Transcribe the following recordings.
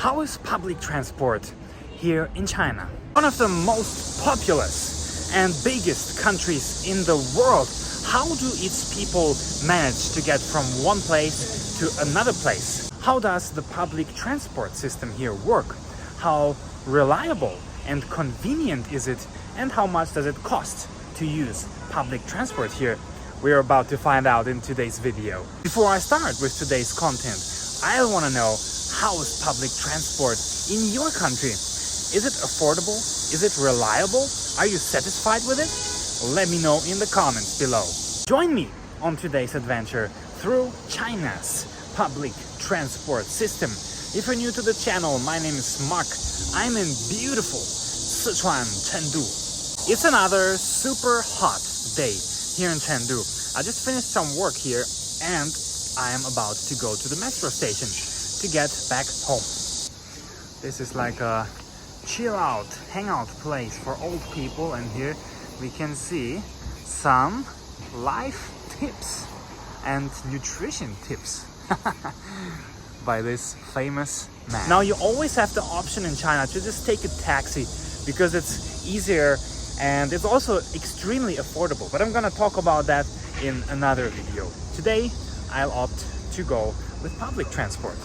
How is public transport here in China? One of the most populous and biggest countries in the world. How do its people manage to get from one place to another place? How does the public transport system here work? How reliable and convenient is it? And how much does it cost to use public transport here? We're about to find out in today's video. Before I start with today's content, I want to know, how is public transport in your country? Is it affordable? Is it reliable? Are you satisfied with it? Let me know in the comments below. Join me on today's adventure through China's public transport system. If you're new to the channel, my name is Mark. I'm in beautiful Sichuan, Chengdu. It's another super hot day here in Chengdu. I just finished some work here and I am about to go to the metro station to get back home. This is like a chill out, hangout place for old people, and here we can see some life tips and nutrition tips by this famous man. Now you always have the option in China to just take a taxi because it's easier and it's also extremely affordable, but I'm gonna talk about that in another video. Today I'll opt to go with public transport.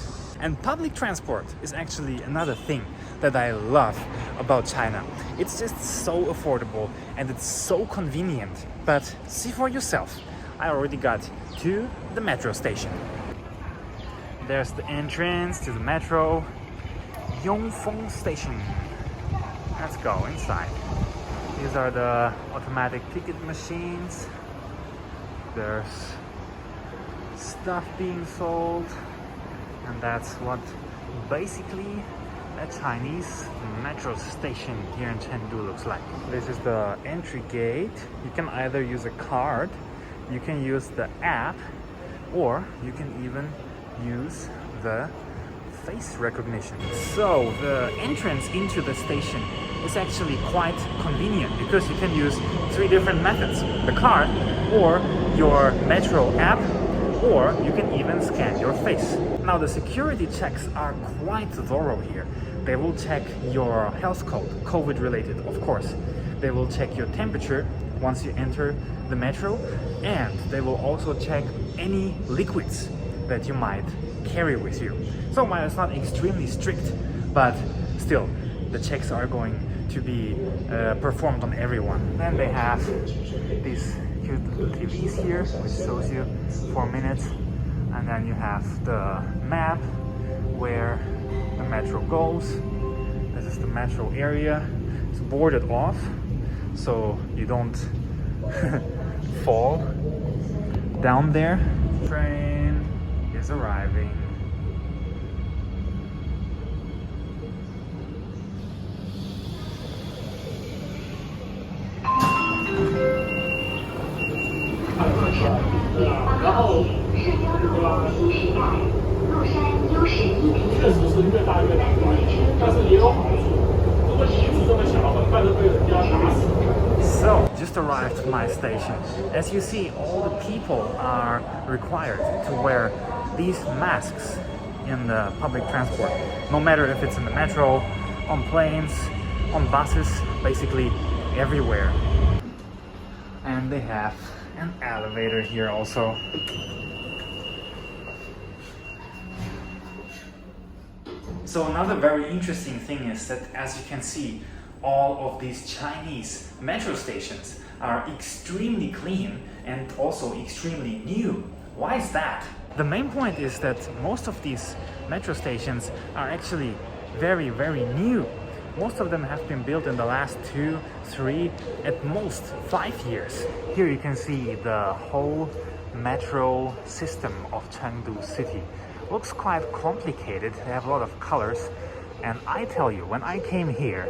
And public transport is actually another thing that I love about China. It's just so affordable and it's so convenient. But see for yourself, I already got to the metro station. There's the entrance to the metro, Yongfeng Station. Let's go inside. These are the automatic ticket machines. There's stuff being sold. And that's what basically a Chinese metro station here in Chengdu looks like. This is the entry gate. You can either use a card, you can use the app, or you can even use the face recognition. So the entrance into the station is actually quite convenient because you can use 3 different methods: the card, or your metro app, or you can even scan your face. Now the security checks are quite thorough here. They will check your health code, COVID related of course. They will check your temperature once you enter the metro, and they will also check any liquids that you might carry with you. So while it's not extremely strict, but still the checks are going to be performed on everyone. Then they have these cute little TVs here, which shows you 4 minutes, and then you have the map where the metro goes. This is the metro area. It's boarded off so you don't fall down there. Train is arriving. So, just arrived at my station. As you see, all the people are required to wear these masks in the public transport. No matter if it's in the metro, on planes, on buses, basically everywhere. And they have an elevator here also. So another very interesting thing is that, as you can see, all of these Chinese metro stations are extremely clean and also extremely new. Why is that? The main point is that most of these metro stations are actually very, very new. Most of them have been built in the last 2, 3, at most 5 years. Here you can see the whole metro system of Chengdu city. Looks quite complicated. They have a lot of colors, and I tell you, when I came here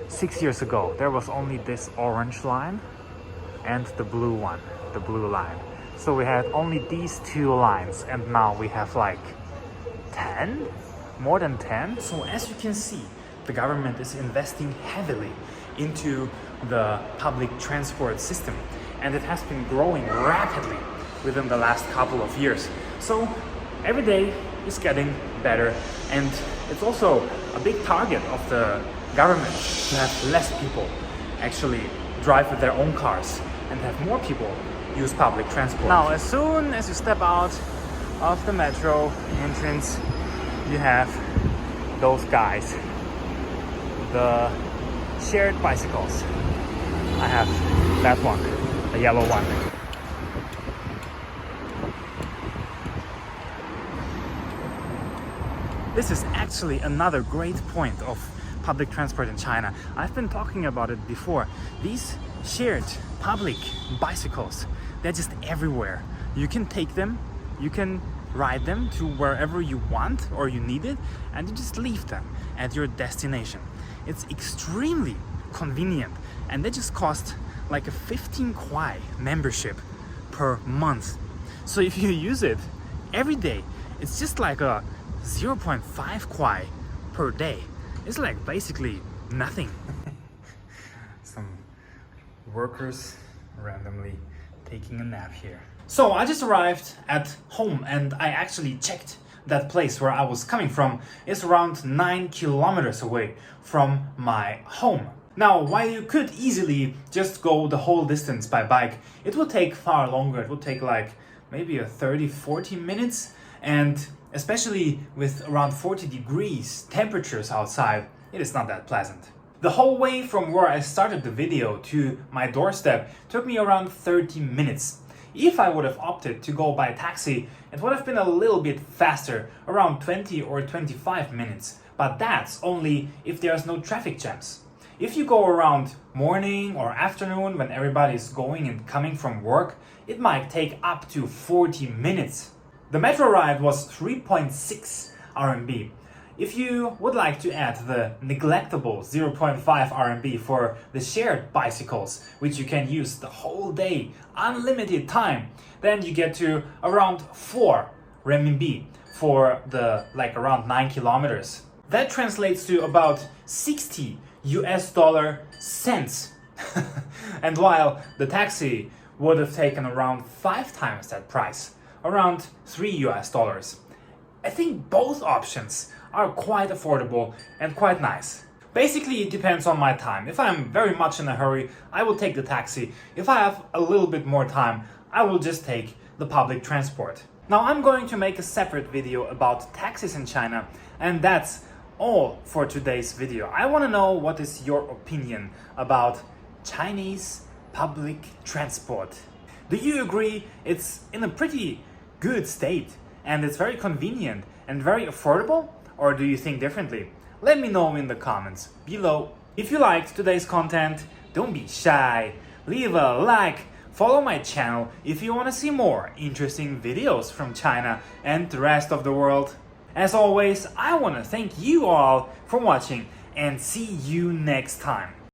6 years ago, there was only this orange line and the blue one, the blue line. So we had only these 2 lines, and now we have like 10, more than 10. So as you can see, the government is investing heavily into the public transport system, and it has been growing rapidly within the last couple of years. So every day is getting better And it's also a big target of the government to have less people actually drive with their own cars and have more people use public transport. Now, as soon as you step out of the metro entrance, you have those guys, the shared bicycles. I have that one, the yellow one. This is actually another great point of public transport in China. I've been talking about it before. These shared public bicycles, they're just everywhere. You can take them, you can ride them to wherever you want or you need it, and you just leave them at your destination. It's extremely convenient, and they just cost like a 15 kwai membership per month. So if you use it every day, it's just like a 0.5 kwai per day. It's like basically nothing. Some workers randomly taking a nap here. So I just arrived at home and I actually checked that place where I was coming from. It's around 9 kilometers away from my home. Now, while you could easily just go the whole distance by bike, it would take far longer. It would take like maybe 30-40 minutes, and especially with around 40 degrees temperatures outside, it is not that pleasant. The whole way from where I started the video to my doorstep took me around 30 minutes. If I would have opted to go by taxi, it would have been a little bit faster, around 20 or 25 minutes. But that's only if there's no traffic jams. If you go around morning or afternoon when everybody's going and coming from work, it might take up to 40 minutes. The metro ride was 3.6 RMB. If you would like to add the neglectable 0.5 RMB for the shared bicycles, which you can use the whole day, unlimited time, then you get to around 4 renminbi for the around 9 kilometers. That translates to about 60 US dollar cents. And while the taxi would have taken around 5 times that price, around 3 US dollars. I think both options are quite affordable and quite nice. Basically, it depends on my time. If I'm very much in a hurry, I will take the taxi. If I have a little bit more time, I will just take the public transport. Now, I'm going to make a separate video about taxis in China, and that's all for today's video. I want to know what is your opinion about Chinese public transport. Do you agree it's in a pretty good state and it's very convenient and very affordable? Or do you think differently? Let me know in the comments below. If you liked today's content, don't be shy. Leave a like, follow my channel if you want to see more interesting videos from China and the rest of the world. As always, I want to thank you all for watching and see you next time.